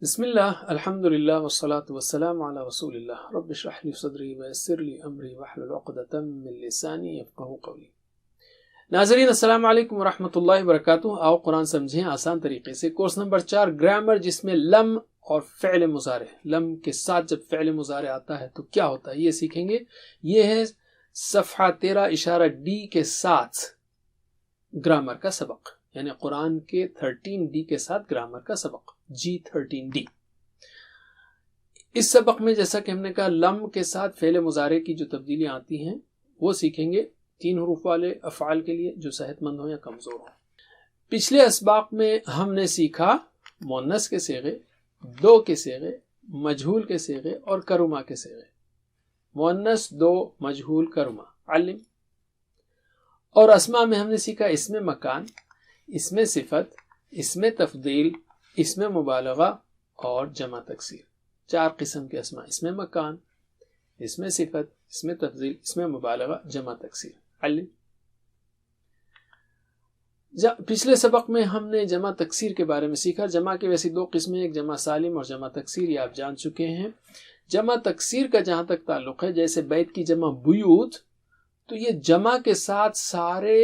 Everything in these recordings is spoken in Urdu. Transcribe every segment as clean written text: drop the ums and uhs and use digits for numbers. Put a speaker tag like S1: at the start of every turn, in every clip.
S1: بسم اللہ الحمدللہ والصلاة والسلام علی رسول اللہ رب اشرح لی صدری ویسر لی امری واحلل عقدۃ من لسانی یفقہوا قولی۔ ناظرین السلام علیکم ورحمۃ اللہ وبرکاتہ۔ آؤ قرآن سمجھیں آسان طریقے سے۔ کورس نمبر 4 گرامر، جس میں لم اور فعل مضارع، لم کے ساتھ جب فعل مضارع آتا ہے تو کیا ہوتا ہے یہ سیکھیں گے۔ یہ ہے صفحہ 13 کے ساتھ گرامر کا سبق، یعنی قرآن کے 13 کے ساتھ گرامر کا سبق، G13 اس سبق میں جیسا کہ ہم نے کہا لم کے ساتھ فعل مضارع کی جو تبدیلیاں آتی ہیں وہ سیکھیں گے 3 حروف والے افعال کے لیے جو صحت مند ہوں یا کمزور ہوں۔ پچھلے اسباق میں ہم نے سیکھا مؤنث کے صیغے، دو کے صیغے، مجہول کے صیغے اور کرما کے صیغے۔ مؤنث، دو، مجہول، کرما، علم۔ اور اسماء میں ہم نے سیکھا اسم مکان، اسم صفت، اسم تفضیل، اسم مبالغہ اور جمع تکسیر۔ 4 قسم کے اسماء، اسم مکان، اسم صفت، اسم تفضیل، اسم مبالغہ، جمع تکسیر، علم۔ پچھلے سبق میں ہم نے جمع تکسیر کے بارے میں سیکھا۔ جمع کی ویسی 2 قسمیں، ایک جمع سالم اور جمع تکسیر، یہ آپ جان چکے ہیں۔ جمع تکسیر کا جہاں تک تعلق ہے، جیسے بیت کی جمع بیوت، تو یہ جمع کے ساتھ سارے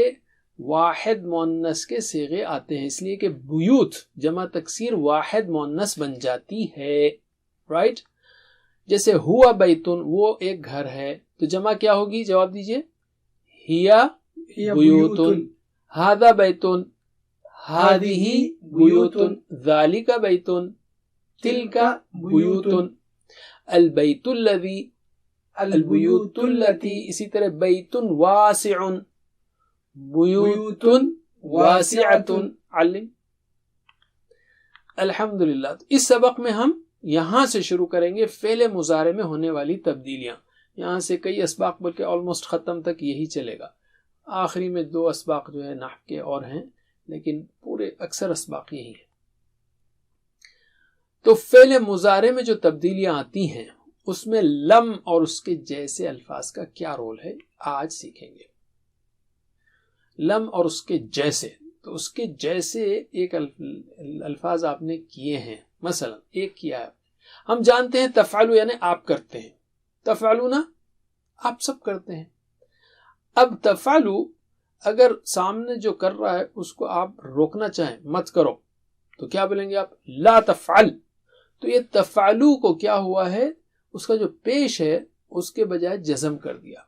S1: واحد مؤنث کے صیغے آتے ہیں، اس لیے کہ بیوت جمع تکسیر واحد مؤنث بن جاتی ہے، رائٹ۔ جیسے ہوا بیتن، وہ ایک گھر ہے، تو جمع کیا ہوگی؟ جواب دیجئے۔ ہیا بیوتن، ہذا بیتن، ہذہ بیوتن، ذالک بیتن، تلک بیوتن، البیت الذی، البیوت التی، اسی طرح بیتن واسع، بیوت واسعۃ، علم۔ الحمدللہ۔ اس سبق میں ہم یہاں سے شروع کریں گے فعل مضارع میں ہونے والی تبدیلیاں۔ یہاں سے کئی اسباق بلکہ آلموسٹ ختم تک یہی چلے گا۔ آخری میں 2 اسباق جو ہے نحو کے اور ہیں، لیکن پورے اکثر اسباق یہی ہیں۔ تو فعل مضارع میں جو تبدیلیاں آتی ہیں اس میں لم اور اس کے جیسے الفاظ کا کیا رول ہے آج سیکھیں گے۔ لم اور اس کے جیسے، تو اس کے جیسے ایک الفاظ آپ نے کیے ہیں، مثلا ایک کیا ہے، ہم جانتے ہیں تفعلوا یعنی آپ کرتے ہیں، تفعلون آپ سب کرتے ہیں۔ اب تفعلوا اگر سامنے جو کر رہا ہے اس کو آپ روکنا چاہیں، مت کرو، تو کیا بولیں گے آپ؟ لا تفعل۔ تو یہ تفعلوا کو کیا ہوا ہے، اس کا جو پیش ہے اس کے بجائے جزم کر دیا۔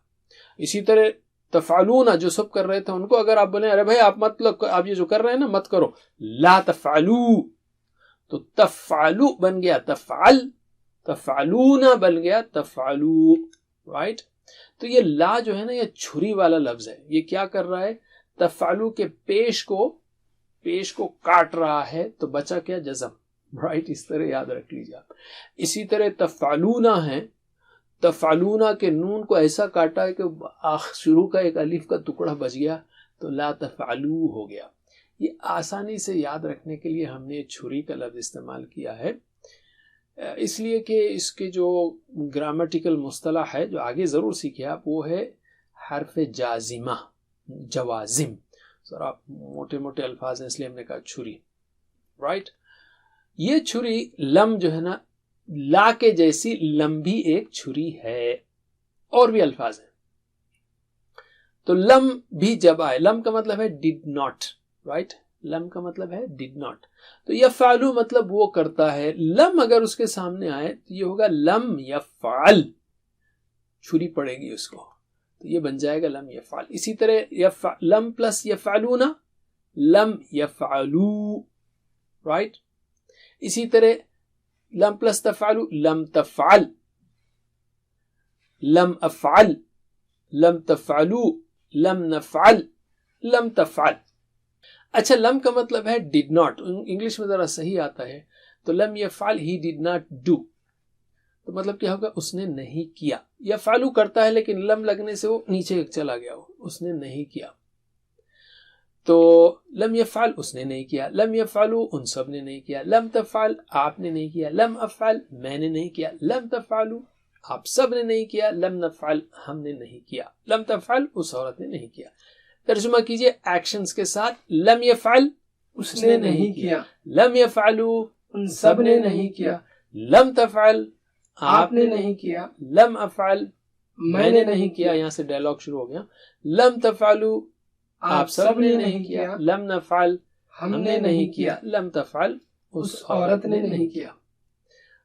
S1: اسی طرح تفعلون جو سب کر رہے تھے ان کو اگر آپ بولیں ارے بھائی آپ آپ یہ جو کر رہے ہیں نا مت کرو، لا تفعلوا، تو تفعلوا بن گیا تفعل، تفعلون بن گیا تفعلوا، رائٹ۔ تو یہ لا جو ہے نا یہ چھری والا لفظ ہے، یہ کیا کر رہا ہے؟ تفعلوا کے پیش کو کاٹ رہا ہے، تو بچا کیا؟ جزم، رائٹ۔ اس طرح یاد رکھ لیجیے آپ۔ اسی طرح تفعلون ہے، تفعلون کے نون کو ایسا کاٹا ہے کہ شروع کا ایک الف کا ٹکڑا بچ گیا، تو لا تفعلوا ہو گیا۔ یہ آسانی سے یاد رکھنے کے لیے ہم نے چھری کا لفظ استعمال کیا ہے، اس لیے کہ اس کے جو گرامٹیکل مصطلح ہے جو آگے ضرور سیکھیں آپ، وہ ہے حرف جازمہ، جوازم۔ ذرا موٹے موٹے الفاظ ہیں اس لیے ہم نے کہا چھری، رائٹ۔ یہ چھری لم جو ہے نا، لا کے جیسی لم بھی ایک چھری ہے، اور بھی الفاظ ہیں۔ تو لم بھی جب آئے، لم کا مطلب ہے did not، رائٹ، لم کا مطلب ہے did not۔ تو یفعل مطلب وہ کرتا ہے، لم اگر اس کے سامنے آئے تو یہ ہوگا لم یفعل، چھری پڑے گی اس کو، تو یہ بن جائے گا لم یفعل۔ اسی طرح لم پلس یفعلون، لم یفعلوا، رائٹ۔ اسی طرح لم پلس تفعلوا، لم تفعل، لم افعل، لم تفعلوا، لم نفعل، لم تفعل۔ اچھا، لم کا مطلب ہے did not، انگلش میں ذرا صحیح آتا ہے، تو لم یفعل he did not do، تو مطلب کیا ہوگا؟ اس نے نہیں کیا۔ یفعلو کرتا ہے لیکن لم لگنے سے وہ نیچے چلا گیا، اس نے نہیں کیا۔ تو لم یفعل اس نے نہیں کیا، لم یفعلوا ان سب نے نہیں کیا، لم تفعل آپ نے نہیں کیا، لم افعل میں نے نہیں کیا، لم تفعلوا آپ سب نے نہیں کیا، لم نفعل ہم نے نہیں کیا، لم تفعل اس عورت نے نہیں کیا۔ ترجمہ کیجئے ایکشنز کے ساتھ، لم یفعل اس نے نہیں کیا، لم یفعلوا ان سب نے نہیں کیا. لم تفعل آپ نے نہیں کیا. لم افعل میں نے نہیں کیا. یہاں سے ڈائلاگ شروع ہو گیا. لم تفعلوا آپ سب نے نہیں کیا. لم نفعل ہم نے نہیں کیا. لم تفعل اس عورت نے نہیں کیا.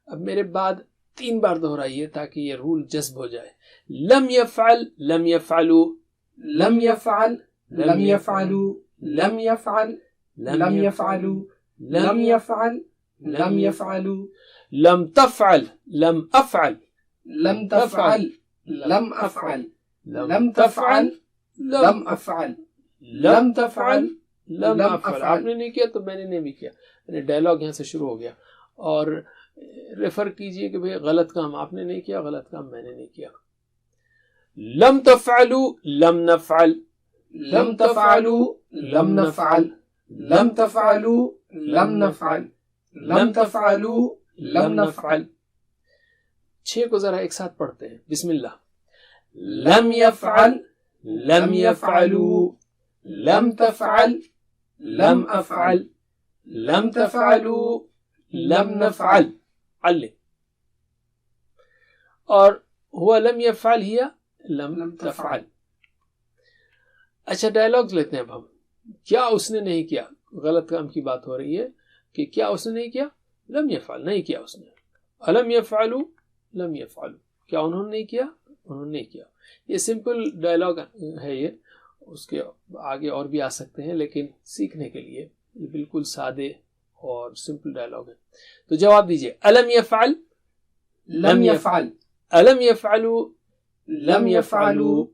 S1: اب میرے بعد 3 بار دہرائیے تاکہ یہ رول جذب ہو جائے. لم يفعل لم يفعلوا لم يفعل لم يفعلوا لم يفعل لم يفعلوا لم يفعل لم يفعلوا لم تفعل لم افعل لم تفعل لم افعل لم تفعل لم افعل لم تفعل لم افعل. آپ نے نہیں کیا تو میں نے بھی کیا. یعنی ڈائلاگ یہاں سے شروع ہو گیا. اور ریفر کیجئے کہ بھئی غلط کام آپ نے نہیں کیا, غلط کام میں نے نہیں کیا. لم تفعلوا لم نفعل لم تفعلوا لم نفعل لم تفعلوا لم نفعل لم تفعلوا لم نفعل. 6 کو ذرا ایک ساتھ پڑھتے ہیں. بسم اللہ. لم يفعل لم يفعلوا لم تفعل لم افعل لم تفعلوا لم نفعل. علم. اور ہوا لم يفعل ہی لم تفعل. اچھا ڈائلاگز لیتے ہیں اب ہم. کیا اس نے نہیں کیا؟ غلط کام کی بات ہو رہی ہے کہ کیا اس نے نہیں کیا؟ لم يفعل نہیں کیا اس نے. الم يفعلوا لم يفعلوا کیا انہوں نے نہیں کیا؟ انہوں نے نہیں کیا. یہ سمپل ڈائلاگ ہے. یہ اس کے آگے اور بھی آ سکتے ہیں لیکن سیکھنے کے لیے یہ بالکل سادے اور سمپل ڈائلاگ ہے. تو جواب دیجئے. الم يفعل لم يفعل الم يفعلوا لم يفعلوا.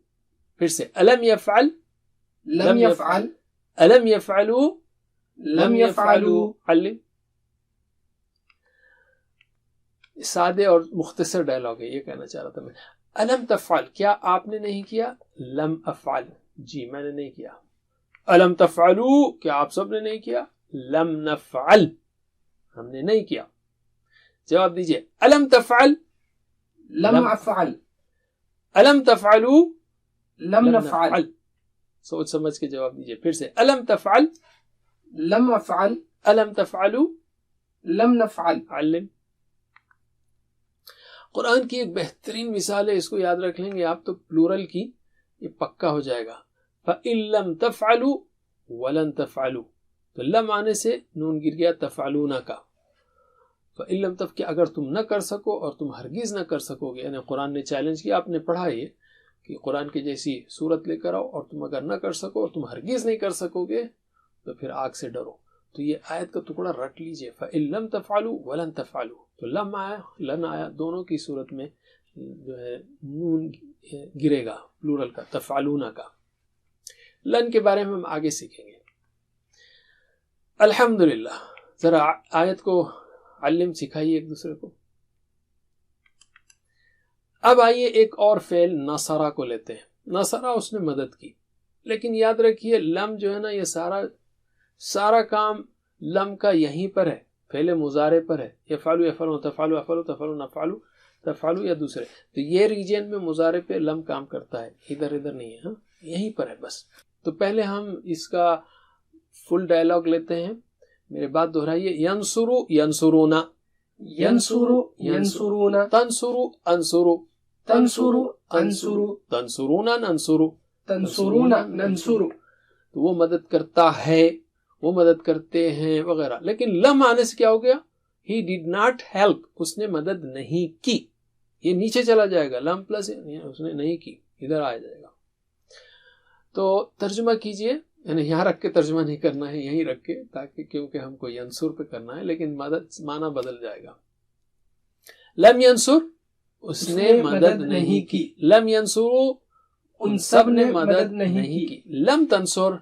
S1: پھر سے الم يفعل لم يفعل الم يفعلوا لم يفعلوا. علم. سادے اور مختصر ڈائلاگ ہے. یہ کہنا چاہ رہا تھا میں. الم تفعل کیا آپ نے نہیں کیا؟ لم افعل جی میں نے نہیں کیا. الم تفعلوا کیا آپ سب نے نہیں کیا؟ لم نفعل ہم نے نہیں کیا. جواب دیجئے. الم تفعل لم افعل الم تفعلوا لم نفعل. سوچ سمجھ کے جواب دیجئے. پھر سے. الم تفعل لم افعل الم تفعلوا لم نفعل. علم. قرآن کی ایک بہترین مثال ہے. اس کو یاد رکھ لیں گے آپ تو پلورل کی یہ پکا ہو جائے گا. فَإِن لَمْ تَفْعَلُوا وَلَن تَفْعَلُوا. تو لم آنے سے نون گر گیا تفعلون کا. فَإِن لَمْ تَفْعَلُوا کہ اگر تم نہ کر سکو اور تم ہرگز نہ کر سکو گے. یعنی قرآن نے چیلنج کیا. آپ نے پڑھا یہ کہ قرآن کی جیسی صورت لے کر آؤ اور تم اگر نہ کر سکو اور تم ہرگز نہیں کر سکو گے تو پھر آگ سے ڈرو. تو یہ آیت کا ٹکڑا رٹ لیجئے. فَإِن لَمْ تَفْعَلُوا وَلَن تَفْعَلُوا. تو لم آیا لن آیا دونوں کی صورت میں جو ہے نون گرے گا پلورل کا تفعلون کا. لن کے بارے میں ہم آگے سیکھیں گے. الحمدللہ. ذرا آیت کو علم سکھائیے ایک دوسرے کو. اب آئیے ایک اور فعل نصرہ کو لیتے ہیں. نصرہ اس نے مدد کی. لیکن یاد رکھیے لم جو ہے نا یہ سارا کام لم کا یہیں پر ہے. فعل مضارع پر ہے. یفعلوا یفعلون تفعلوا افعلوا تفعلون افعلوا تفعلوا یا دوسرے. تو یہ ریجن میں مضارع پہ لم کام کرتا ہے. ادھر نہیں ہے. ہاں یہیں پر ہے بس. تو پہلے ہم اس کا فل ڈائلاگ لیتے ہیں. میرے بات دہرائیے. ینصروا ینصرونا ینصروا ینصرونا تنصروا انصروا تنصروا انصروا تنصرونا ننصروا تنصرونا ننصروا. تو وہ مدد کرتا ہے وہ مدد کرتے ہیں وغیرہ. لیکن لم آنے سے کیا ہو گیا؟ He did not help. اس نے مدد نہیں کی. یہ نیچے چلا جائے گا. لم پلس اس نے نہیں کی ادھر آ جائے گا. تو ترجمہ کیجئے. یعنی یہاں رکھ کے ترجمہ نہیں کرنا ہے یہیں رکھ کے تاکہ کیونکہ ہم کو ینصر پہ کرنا ہے لیکن مدد معنی بدل جائے گا. لم ینصر اس نے مدد نہیں کی. لم ینصروا ان سب نے مدد نہیں کی. لم تنصر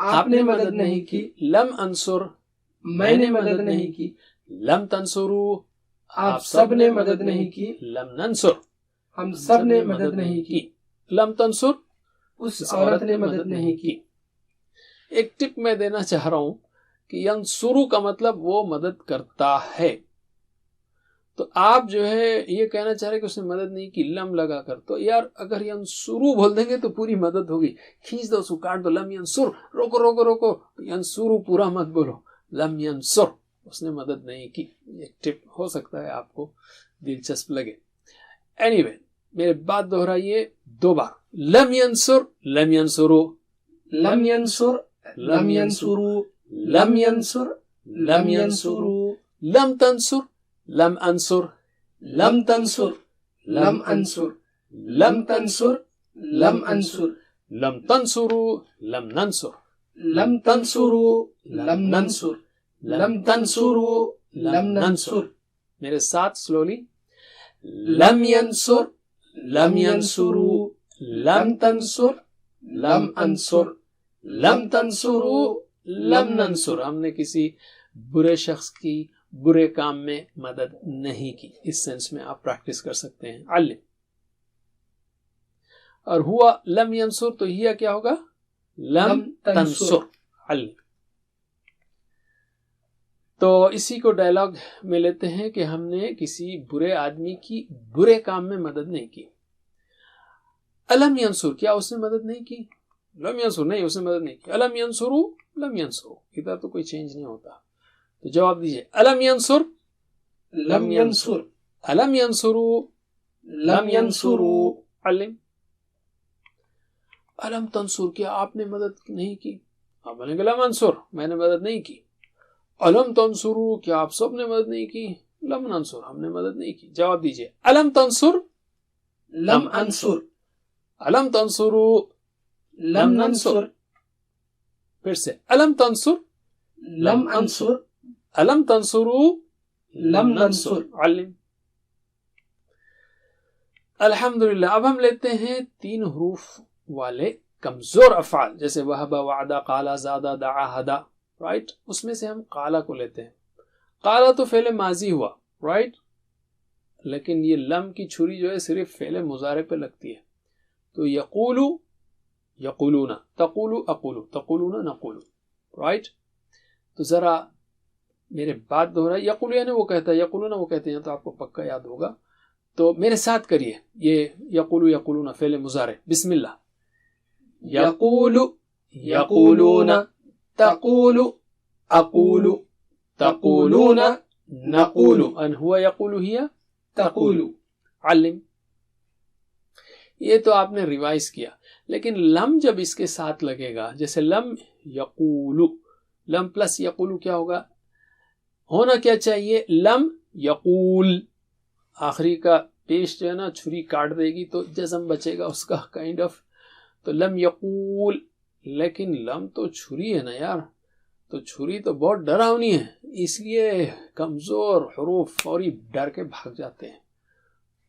S1: آپ نے مدد نہیں کی. لم انصر میں نے مدد نہیں کی. لم تنصروا آپ سب نے مدد نہیں کی. لم ننصر ہم سب نے مدد نہیں کی. لم تنصر اس عورت نے مدد نہیں کی. ایک ٹپ میں دینا چاہ رہا ہوں کہ ینصرو کا مطلب وہ مدد کرتا ہے. تو آپ جو ہے یہ کہنا چاہ رہے کہ اس نے مدد نہیں کی لم لگا کر. تو یار اگر ینصرو بول دیں گے تو پوری مدد ہوگی. کھینچ دو اس کو کاٹ دو. لم ینصر روکو روکو روکو. ینصرو پورا مت بولو. لم ینصر اس نے مدد نہیں کی. ایک ٹپ ہو سکتا ہے آپ کو دلچسپ لگے. اینی وے میرے بات دہرائیے 2 بار. لم ينصر لم ينصروا
S2: لم ينصر لم ينصروا لم ينصر لم ينصروا
S1: لم تنصر لم انصر
S2: لم تنصر لم انصر لم تنصر لم انصر
S1: لم تنصروا لم ننصر
S2: لم تنصروا لم ننصر لم تنصروا لم ننصر.
S1: میرے ساتھ سلولی.
S2: لم ينصر لم ينصروا لم تنصر لم انصر لم تنصروا
S1: لم ننصر. ہم نے کسی برے شخص کی برے کام میں مدد نہیں کی. اس سینس میں آپ پریکٹس کر سکتے ہیں. علم. اور ہوا لم ينصر تو ہیا کیا ہوگا؟ لم تنصر. علم. تو اسی کو ڈائلاگ میں لیتے ہیں کہ ہم نے کسی برے آدمی کی برے کام میں مدد نہیں کی. الم ینصر کیا اس نے مدد نہیں کی؟ لم ینصر نہیں اس نے مدد نہیں کی. الم ینصروا لم ینصروا. ادھر تو کوئی چینج نہیں ہوتا. تو جواب دیجئے. الم ینصر
S2: لم ينصر
S1: الم ینصروا
S2: لم ينصروا.
S1: علم. الم تنصر کیا آپ نے مدد نہیں کی؟ آپ بولیں گے لم انصر میں نے مدد نہیں کی. الم تنصروا کیا آپ سب نے مدد نہیں کی؟ لم ننصر ہم نے مدد نہیں کی. جواب دیجئے. الم تنصر
S2: لم انصر
S1: الم تنصروا
S2: لم ننصر.
S1: پھر سے. الم تنصر
S2: لم انصر
S1: الم تنصروا
S2: لم ننصر.
S1: علم. الحمدللہ. اب ہم لیتے ہیں 3 حروف والے کمزور افعال جیسے وہب، وعدہ، قالا، زادہ، دعا، ہدا. رائٹ. اس میں سے ہم قالا کو لیتے ہیں. قالا تو فعل ماضی ہوا. رائٹ. لیکن یہ لم کی چھری جو ہے صرف فعل مضارع پہ لگتی ہے. تو یقولو یقولون، تقولو اقولو، تقولون نقولو. رائٹ. تو ذرا میرے بات دہرا. یقولو یعنی وہ کہتا ہے، یقولون وہ کہتے ہیں. تو آپ کو پکا یاد ہوگا. تو میرے ساتھ کریے یہ یقولو یقولون فعل مضارع. بسم اللہ.
S2: یقول یقولون تقول اقول تقولون نقول
S1: ان ہوا یقول ہی
S2: تقول.
S1: علم. یہ تو آپ نے ریوائز کیا. لیکن لم جب اس کے ساتھ لگے گا جیسے لم یقولو، لم پلس یقولو کیا ہوگا؟ ہونا کیا چاہیے؟ لم یقول. آخری کا پیش جو ہے نا چھری کاٹ دے گی تو جزم بچے گا اس کا کائنڈ آف. تو لم یقول. لیکن لم تو چھری ہے نا یار. تو چھری تو بہت ڈراؤنی ہے. اس لیے کمزور حروف فوری ڈر کے بھاگ جاتے ہیں.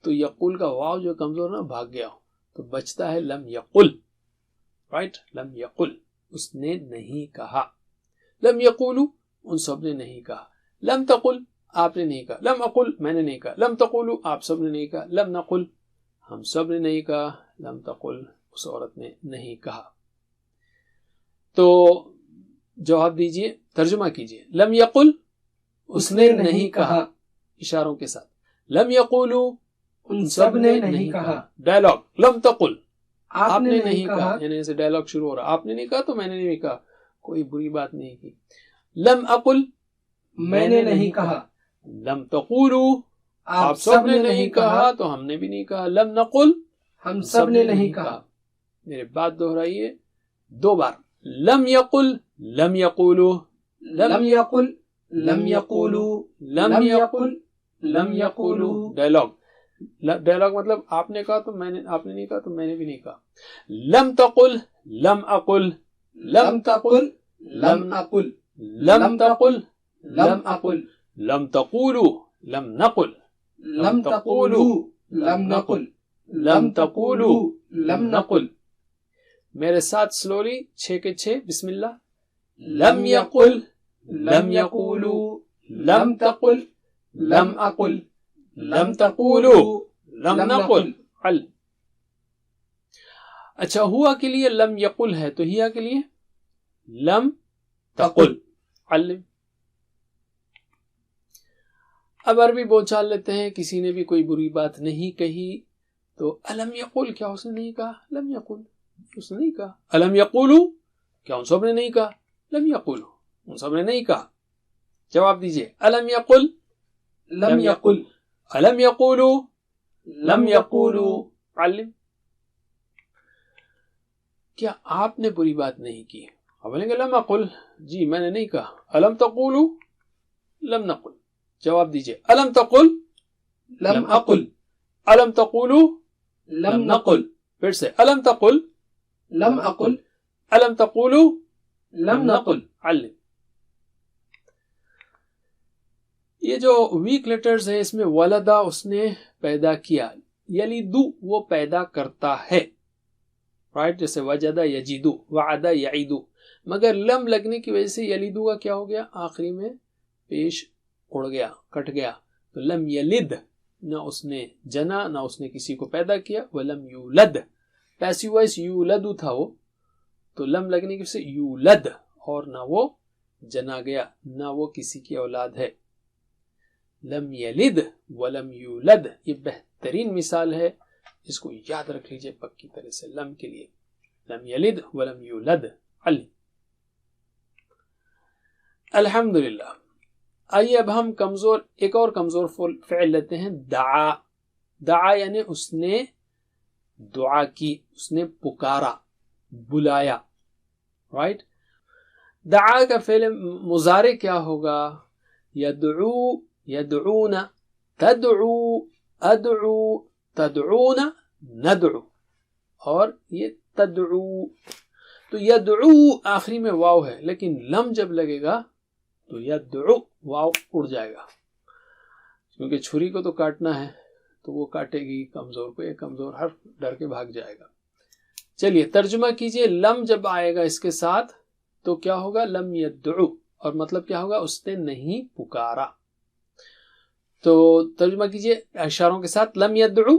S1: تو یقول کا واو جو کمزور نہ بھاگ گیا ہو تو بچتا ہے لم یقل. رائٹ. لم یقل اس نے نہیں کہا. لم یقولو ان سب نے نہیں کہا. لم تقل آپ نے نہیں کہا. لم اقل میں نے نہیں کہا. لم تقولو آپ سب نے نہیں کہا. لم نقل ہم سب نے نہیں کہا. لم تقل اس عورت نے نہیں کہا. تو جواب دیجئے، ترجمہ کیجئے. لم یقل اس نے نہیں کہا اشاروں کے ساتھ. لم یقولو
S2: ان سب نے نہیں کہا.
S1: ڈائلاگ. لم تقل
S2: آپ نے نہیں کہا.
S1: یعنی ایسے ڈائلاگ شروع ہو رہا. آپ نے نہیں کہا تو میں نے نہیں کہا. کوئی بری بات نہیں کی. لم اقل
S2: میں نے نہیں کہا.
S1: لم تقولو آپ سب نے نہیں کہا تو ہم نے بھی نہیں کہا. لم نقل
S2: ہم سب نے نہیں کہا.
S1: میرے بات دہرائیے 2 بار. لم یقل لم یقولو
S2: لم یقل لم یقولو
S1: لم یقل
S2: لم یقولو.
S1: ڈائلاگ. ڈائلاگ مطلب آپ نے کہا تو میں نے، آپ نے نہیں کہا تو میں نے بھی نہیں کہا. لم تقل لم اقل
S2: لم تقل لم اقل
S1: لم تقل
S2: لم اقل
S1: لم تقولو لم نقل
S2: لم تقولو لم نقل
S1: لم تقولو
S2: لم نقل.
S1: میرے ساتھ سلولی 6 کے 6. بسم اللہ. لم یقل
S2: لم یقولو
S1: لم تقل
S2: لم اقل
S1: لم تقولو لم نقل. علم. اچھا ہوا کے لیے لم یقل ہے تو ہیا کے لیے لم تقل. علم. اب عربی بول چال لیتے ہیں. کسی نے بھی کوئی بری بات نہیں کہی تو الم یقل کیا اس نے نہیں کہا؟ لم یقل اس نے نہیں کہا. الم یقولو کیا ان سب نے نہیں کہا؟ لم یقولو ان سب نے نہیں کہا. جواب دیجئے. الم یقل
S2: لم يقل
S1: الم یقولو
S2: لم يقولوا
S1: علم. کیا آپ نے بری بات نہیں کی؟ آپ بولیں گے لم اقل، جی میں نے نہیں کہا. الم تقولو لم نقل. جواب دیجئے. الم تقل
S2: لم أقل
S1: الم تقولو
S2: لم نقل
S1: پھر سے الم تقل
S2: لم أقل
S1: الم تقولو
S2: لم نقل.
S1: علم. یہ جو ویک لیٹرز ہیں اس میں ولدا اس نے پیدا کیا، یلیدو وہ پیدا کرتا ہے، رائٹ، جیسے وجدہ یجیدو، وعدہ یعیدو. مگر لم لگنے کی وجہ سے یلیدو کا کیا ہو گیا؟ آخری میں پیش اڑ گیا، کٹ گیا. تو لم یلد، نہ اس نے جنا نہ اس نے کسی کو پیدا کیا. ولم یولد، پیسیو وائس یولدو تھا وہ، تو لم لگنے کی وجہ سے یولد، اور نہ وہ جنا گیا نہ وہ کسی کی اولاد ہے. لم یلد ولم یولد، یہ بہترین مثال ہے، اس کو یاد رکھ لیجئے پکی طرح سے لم کے لیے. لم یلد ولم یولد. علم. الحمدللہ. آئیے اب ہم ایک اور کمزور فعل لیتے ہیں، دعا. دعا یعنی اس نے دعا کی، اس نے پکارا، بلایا، رائٹ. دعا کا فعل مضارع کیا ہوگا؟ یدعو، یدعون، تدعو، ادعو، تدعون، ندعو، اور یہ تدعو. تو یدعو آخری میں واو ہے، لیکن لم جب لگے گا تو یدعو واو اڑ جائے گا، کیونکہ چھری کو تو کاٹنا ہے تو وہ کاٹے گی کمزور کو، یہ کمزور حرف ڈر کے بھاگ جائے گا. چلیے ترجمہ کیجئے. لم جب آئے گا اس کے ساتھ تو کیا ہوگا؟ لم یدعو، اور مطلب کیا ہوگا؟ اس نے نہیں پکارا. تو ترجمہ کیجئے اشاروں کے ساتھ. لم یدعو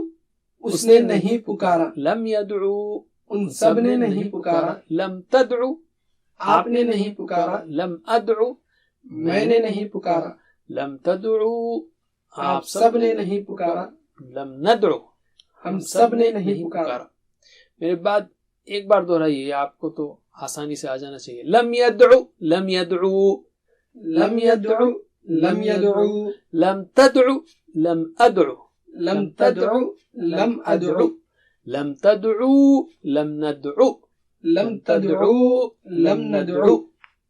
S2: اس نے نہیں پکارا.
S1: لم یدعو
S2: ان سب نے نہیں پکارا.
S1: لم تدعو
S2: آپ نے نہیں پکارا.
S1: لم ادعو
S2: میں نے نہیں پکارا.
S1: لم تدعو
S2: آپ سب نے نہیں پکارا.
S1: لم ندعو
S2: ہم سب نے نہیں پکارا.
S1: میرے بعد ایک بار دہرائیے، آپ کو تو آسانی سے آ جانا چاہیے. لم یدعو لم یدعو
S2: لم يدعو لم يدعو
S1: لم تدعو لم ادعو
S2: لم تدعو لم أدعو
S1: لم تدعو لم ندعو
S2: لم تدعو لم ندعو.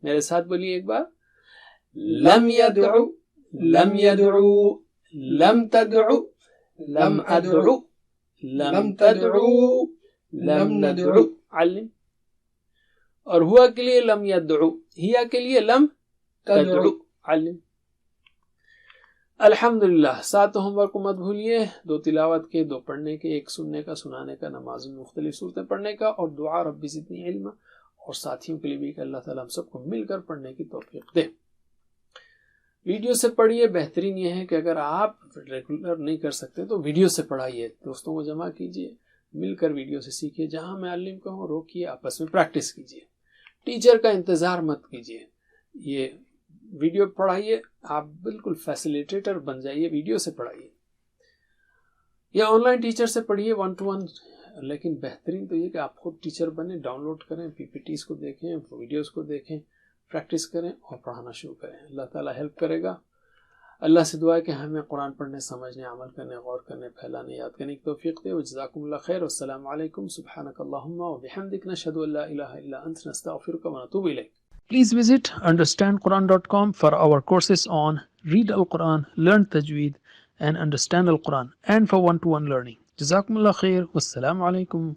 S1: میرے ساتھ بولیے ایک بار.
S2: لم يدعو لم يدعو لم تدعو لم أدعو لم تدعو لم ندعو.
S1: علم. اور ہوا کے لیے لم یدعو، ہیا کے لیے لم تدعو. علم. الحمدللہ. 7 ہوم ورک کو مت بھولیے، 2 تلاوت کے، 2 پڑھنے کے، 1 سننے کا، سنانے کا، نماز میں مختلف صورتیں پڑھنے کا، اور دعا ربی زدنی علما، اور ساتھیوں کے لیے بھی کہ اللہ تعالیٰ ہم سب کو مل کر پڑھنے کی توفیق دے. ویڈیو سے پڑھیے. بہترین یہ ہے کہ اگر آپ ریگولر نہیں کر سکتے تو ویڈیو سے پڑھائیے، دوستوں کو جمع کیجیے، مل کر ویڈیو سے سیکھیے. جہاں میں علم کا ہوں روکیے، آپس میں پریکٹس کیجیے. ٹیچر کا انتظار مت کیجیے، یہ ویڈیو پڑھائیے، آپ بالکل فیسیلیٹیٹر بن جائیے، ویڈیو سے پڑھائیے یا آن لائن ٹیچر سے پڑھیے 1 to 1. لیکن بہترین تو یہ کہ آپ خود ٹیچر بنیں، ڈاؤن لوڈ کریں، پی پی ٹیز کو دیکھیں، ویڈیوز کو دیکھیں، پریکٹس کریں اور پڑھانا شروع کریں. اللہ تعالیٰ ہیلپ کرے گا. اللہ سے دعا ہے کہ ہمیں قرآن پڑھنے، سمجھنے، عمل کرنے، غور کرنے، پھیلانے، یاد کرنے کی توفیق دے. وجزاکم اللہ خیر. والسلام علیکم. سبحانک اللہم وبحمدک، نشہد ان لا الہ الا انت، نستغفرک ونتوب الیک. Please visit understandquran.com for our courses on Read Al-Quran, Learn Tajweed and Understand Al-Quran, and for one-to-one learning. Jazakumullah khair. Wassalamu alaikum.